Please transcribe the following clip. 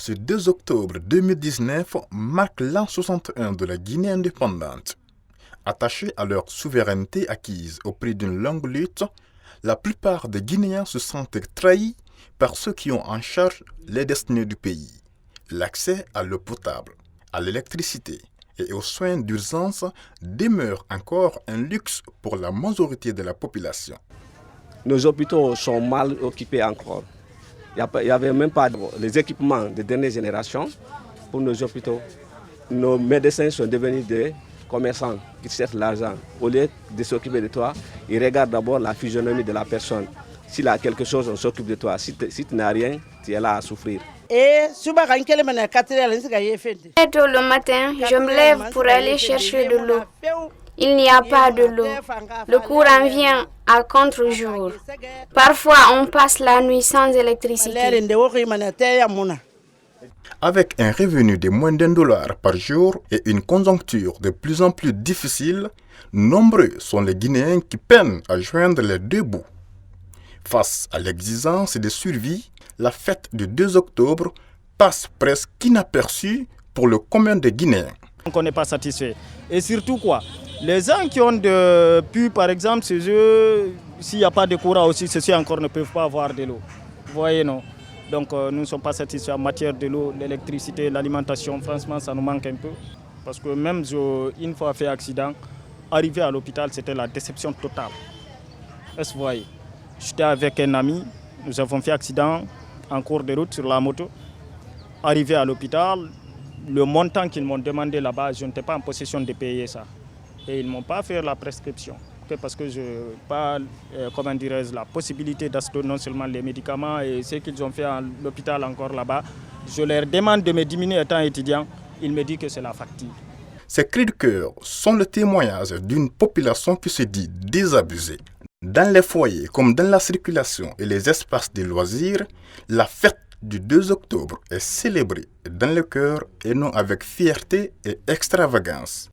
Ce 2 octobre 2019 marque l'an 61 de la Guinée indépendante. Attachés à leur souveraineté acquise au prix d'une longue lutte, la plupart des Guinéens se sentent trahis par ceux qui ont en charge les destinées du pays. L'accès à l'eau potable, à l'électricité et aux soins d'urgence demeure encore un luxe pour la majorité de la population. Nos hôpitaux sont mal occupés encore. Il n'y avait même pas les équipements de dernière génération pour nos hôpitaux. Nos médecins sont devenus des commerçants qui cherchent l'argent. Au lieu de s'occuper de toi, ils regardent d'abord la physionomie de la personne. S'il a quelque chose, on s'occupe de toi. Si tu n'as rien, tu es là à souffrir. Très tôt le matin, je me lève pour aller chercher de l'eau. Il n'y a pas de l'eau. Le courant vient à contre-jour. Parfois, on passe la nuit sans électricité. Avec un revenu de moins d'$1 par jour et une conjoncture de plus en plus difficile, nombreux sont les Guinéens qui peinent à joindre les deux bouts. Face à l'exigence de survie, la fête du 2 octobre passe presque inaperçue pour le commun des Guinéens. On n'est pas satisfait. Et surtout quoi, les gens qui ont pu, par exemple, chez eux, s'il n'y a pas de courant aussi, ceux-ci encore ne peuvent pas avoir de l'eau. Vous voyez, non? Donc nous ne sommes pas satisfaits en matière de l'eau, l'électricité, l'alimentation. Franchement, ça nous manque un peu. Parce que même une fois fait accident, arrivé à l'hôpital, c'était la déception totale. Est-ce que vous voyez? J'étais avec un ami, nous avons fait accident en cours de route sur la moto. Arrivé à l'hôpital, le montant qu'ils m'ont demandé là-bas, je n'étais pas en possession de payer ça. Et ils ne m'ont pas fait la prescription. Parce que je n'ai pas la possibilité d'acheter non seulement les médicaments et ce qu'ils ont fait à l'hôpital encore là-bas. Je leur demande de me diminuer étant étudiant. Ils me disent que c'est la facture. Ces cris de cœur sont le témoignage d'une population qui se dit désabusée. Dans les foyers comme dans la circulation et les espaces de loisirs, la fête du 2 octobre est célébrée dans le cœur et non avec fierté et extravagance.